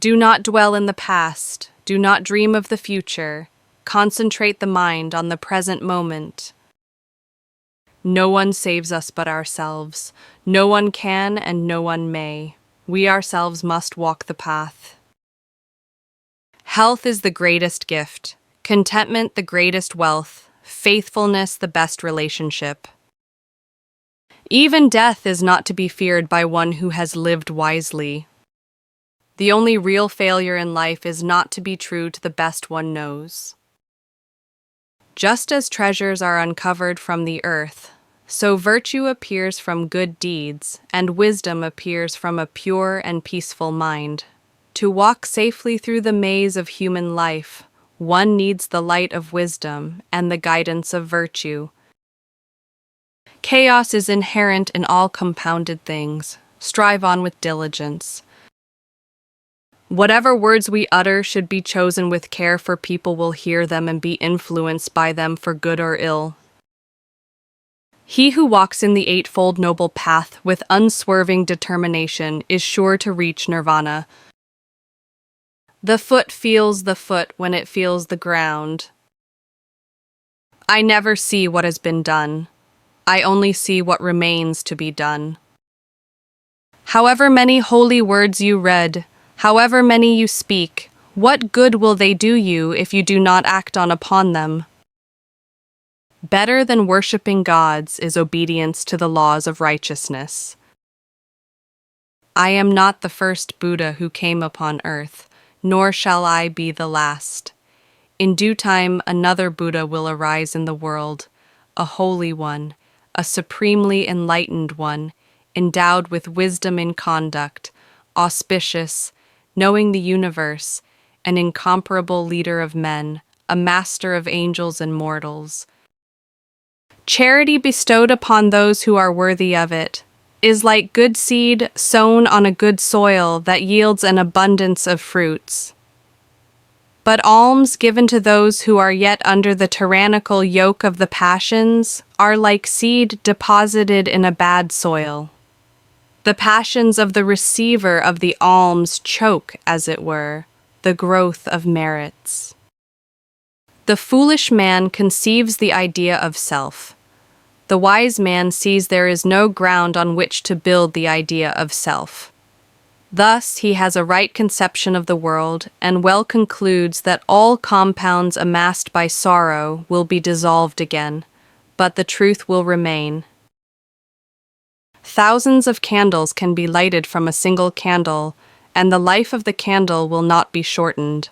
Do not dwell in the past. Do not dream of the future. Concentrate the mind on the present moment. No one saves us but ourselves. No one can and no one may. We ourselves must walk the path. Health is the greatest gift, contentment the greatest wealth, faithfulness the best relationship. Even death is not to be feared by one who has lived wisely. The only real failure in life is not to be true to the best one knows. Just as treasures are uncovered from the earth, so virtue appears from good deeds, and wisdom appears from a pure and peaceful mind. To walk safely through the maze of human life, one needs the light of wisdom and the guidance of virtue. Chaos is inherent in all compounded things. Strive on with diligence. Whatever words we utter should be chosen with care, for people will hear them and be influenced by them for good or ill. He who walks in the eightfold noble path with unswerving determination is sure to reach nirvana. The foot feels the foot when it feels the ground. I never see what has been done. I only see what remains to be done. However many holy words you read, however many you speak, what good will they do you if you do not act on upon them? Better than worshipping gods is obedience to the laws of righteousness. I am not the first Buddha who came upon earth, nor shall I be the last. In due time, another Buddha will arise in the world, a holy one, a supremely enlightened one, endowed with wisdom in conduct, auspicious, knowing the universe, an incomparable leader of men, a master of angels and mortals. Charity bestowed upon those who are worthy of it is like good seed sown on a good soil that yields an abundance of fruits. But alms given to those who are yet under the tyrannical yoke of the passions are like seed deposited in a bad soil. The passions of the receiver of the alms choke, as it were, the growth of merits. The foolish man conceives the idea of self. The wise man sees there is no ground on which to build the idea of self. Thus, he has a right conception of the world and well concludes that all compounds amassed by sorrow will be dissolved again, but the truth will remain. Thousands of candles can be lighted from a single candle, and the life of the candle will not be shortened.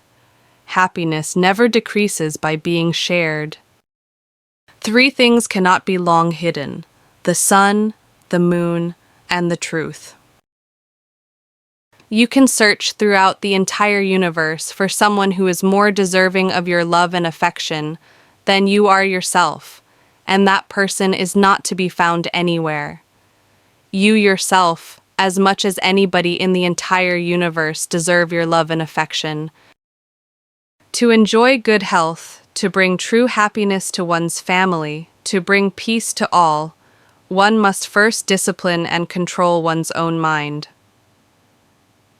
Happiness never decreases by being shared. 3 things cannot be long hidden: the sun, the moon, and the truth. You can search throughout the entire universe for someone who is more deserving of your love and affection than you are yourself, and that person is not to be found anywhere. You yourself, as much as anybody in the entire universe, deserve your love and affection. To enjoy good health, to bring true happiness to one's family, to bring peace to all, one must first discipline and control one's own mind.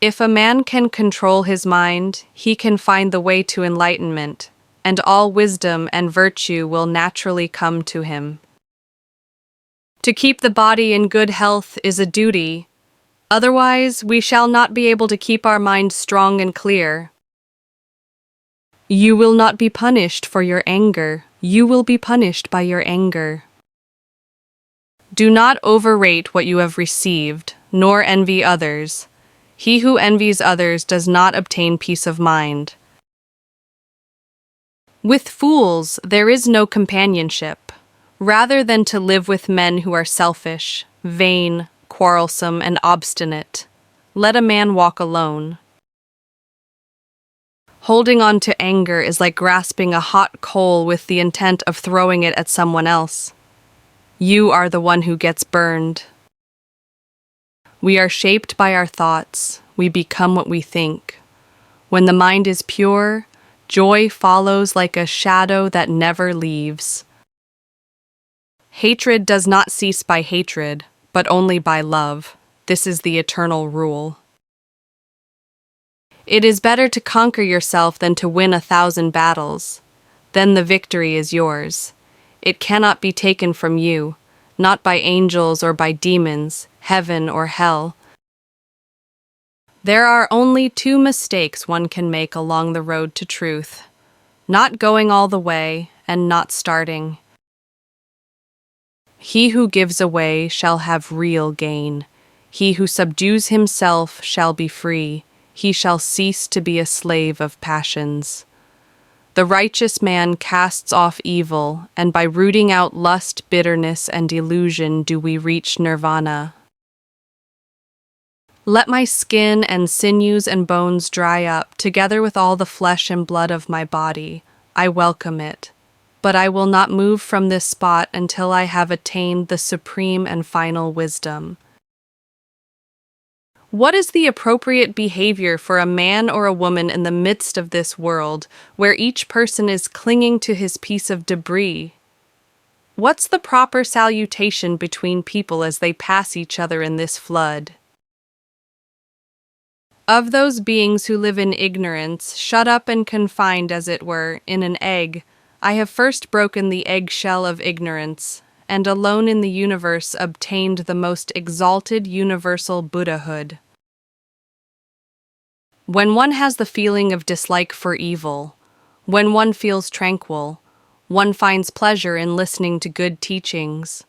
If a man can control his mind, he can find the way to enlightenment, and all wisdom and virtue will naturally come to him. To keep the body in good health is a duty, otherwise we shall not be able to keep our mind strong and clear. You will not be punished for your anger. You will be punished by your anger. Do not overrate what you have received, nor envy others. He who envies others does not obtain peace of mind. With fools there is no companionship. Rather than to live with men who are selfish, vain, quarrelsome, and obstinate, let a man walk alone. Holding on to anger is like grasping a hot coal with the intent of throwing it at someone else. You are the one who gets burned. We are shaped by our thoughts. We become what we think. When the mind is pure, joy follows like a shadow that never leaves. Hatred does not cease by hatred, but only by love. This is the eternal rule. It is better to conquer yourself than to win 1,000 battles. Then the victory is yours. It cannot be taken from you, not by angels or by demons, heaven or hell. There are only 2 mistakes one can make along the road to truth: not going all the way and not starting. He who gives away shall have real gain. He who subdues himself shall be free. He shall cease to be a slave of passions. The righteous man casts off evil, and by rooting out lust, bitterness, and delusion do we reach nirvana. Let my skin and sinews and bones dry up, together with all the flesh and blood of my body. I welcome it, but I will not move from this spot until I have attained the supreme and final wisdom. What is the appropriate behavior for a man or a woman in the midst of this world, where each person is clinging to his piece of debris? What's the proper salutation between people as they pass each other in this flood? Of those beings who live in ignorance, shut up and confined, as it were, in an egg, I have first broken the egg-shell of ignorance, and alone in the universe obtained the most exalted universal Buddhahood. When one has the feeling of dislike for evil, when one feels tranquil, one finds pleasure in listening to good teachings.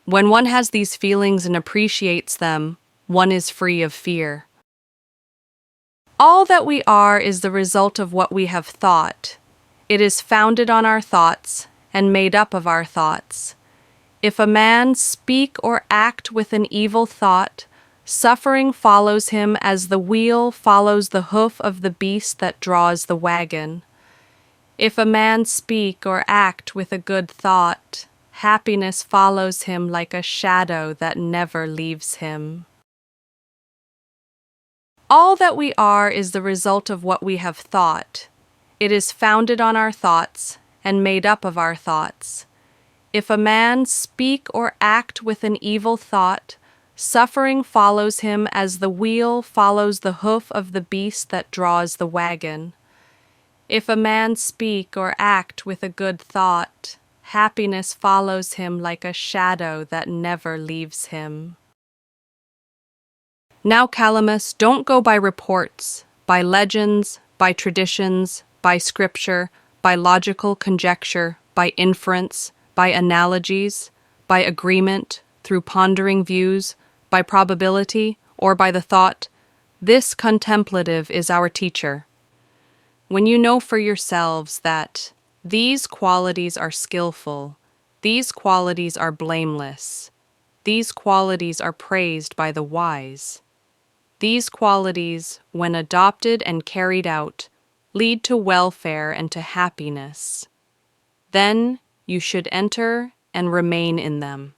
When one has these feelings and appreciates them, one is free of fear. All that we are is the result of what we have thought. It is founded on our thoughts and made up of our thoughts. If a man speak or act with an evil thought, suffering follows him as the wheel follows the hoof of the beast that draws the wagon. If a man speak or act with a good thought, happiness follows him like a shadow that never leaves him. All that we are is the result of what we have thought. It is founded on our thoughts and made up of our thoughts. If a man speak or act with an evil thought, suffering follows him as the wheel follows the hoof of the beast that draws the wagon. If a man speak or act with a good thought, happiness follows him like a shadow that never leaves him. Now, Calamus, don't go by reports, by legends, by traditions, by scripture, by logical conjecture, by inference, by analogies, by agreement, through pondering views, by probability, or by the thought, "This contemplative is our teacher." When you know for yourselves that these qualities are skillful, these qualities are blameless, these qualities are praised by the wise, these qualities, when adopted and carried out, lead to welfare and to happiness, then you should enter and remain in them.